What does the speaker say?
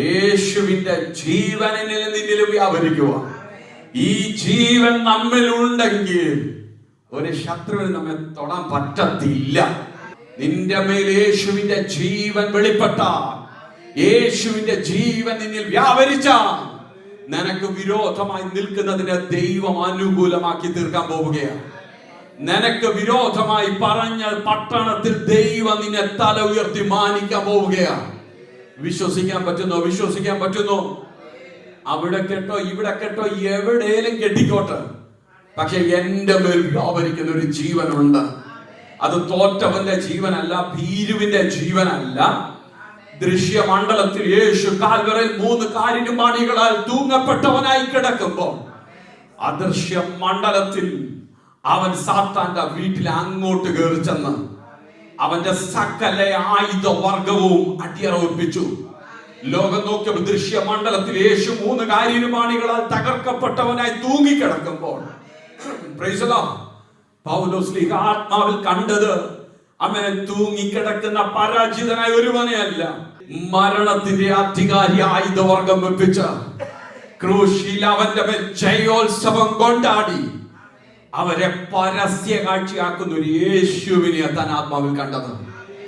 യേശുവിന്റെ ജീവനിൽ നിന്നിൽ വ്യാപരിക്കുക. ഈ ജീവൻ നമ്മിലുണ്ടെങ്കിൽ ഒരു ശത്രുവിന് നമ്മെ തൊടാൻ പറ്റത്തില്ല. നിന്റെ മേൽ യേശുവിന്റെ ജീവൻ വെളിപ്പെട്ട, യേശുവിന്റെ ജീവൻ നിന്നിൽ വ്യാപരിച്ച, നിനക്ക് വിരോധമായി നിൽക്കുന്നതിനെ ദൈവം അനുകൂലമാക്കി തീർക്കാൻ പോവുകയാണ്. നിനക്ക് വിരോധമായി പറഞ്ഞ പട്ടണത്തിൽ ദൈവം നിന്നെ തല ഉയർത്തി മാനിക്കാൻ പോവുകയാണ്. വിശ്വസിക്കാൻ പറ്റുന്നോ? വിശ്വസിക്കാൻ പറ്റുന്നോ? അവിടെ കേട്ടോ, ഇവിടെ കേട്ടോ, എവിടെയും കെട്ടിക്കോട്ടെ, പക്ഷെ എന്റെ മേൽ വ്യാപരിക്കുന്ന ഒരു ജീവനുണ്ട്. അത് തോറ്റവന്റെ ജീവനല്ല, ഭീരുവിന്റെ ജീവനല്ല. ദൃശ്യമണ്ഡലത്തിൽ യേശു കാൽവറിൽ 3 കാരിരുമ്പാണികളാൽ തൂങ്ങപ്പെട്ടവനായി കിടക്കുമ്പോൾ അദൃശ്യ മണ്ഡലത്തിൽ അവൻ സാത്താന്റെ വീട്ടിൽ അങ്ങോട്ട് കയറി ചെന്ന് അവന്റെ സകല ആയുധവർഗവും അടിയറവിപ്പിച്ചു. ലോകം നോക്കിയപ്പോൾ ദൃശ്യമണ്ഡലത്തിൽ യേശു 3 കാരിരുമ്പാണികളാൽ തകർക്കപ്പെട്ടവനായി തൂങ്ങിക്കിടക്കുമ്പോൾ പൗലോസ് ആത്മാവിൽ കണ്ടത് അവനെ തൂങ്ങിക്കിടക്കുന്ന പരാജിതനായ ഒരുവനെയല്ല, മരണത്തിന്റെ അധികാരി ആയുധവർഗം വെപ്പിച്ച ക്രൂശിൽ അവന്റെ മേൽ ജയോത്സവം കൊണ്ടാടി അവരെ പരസ്യ കാഴ്ചയാക്കുന്ന ഒരു യേശുവിനെ താൻ ആത്മാവിൽ കണ്ടത്.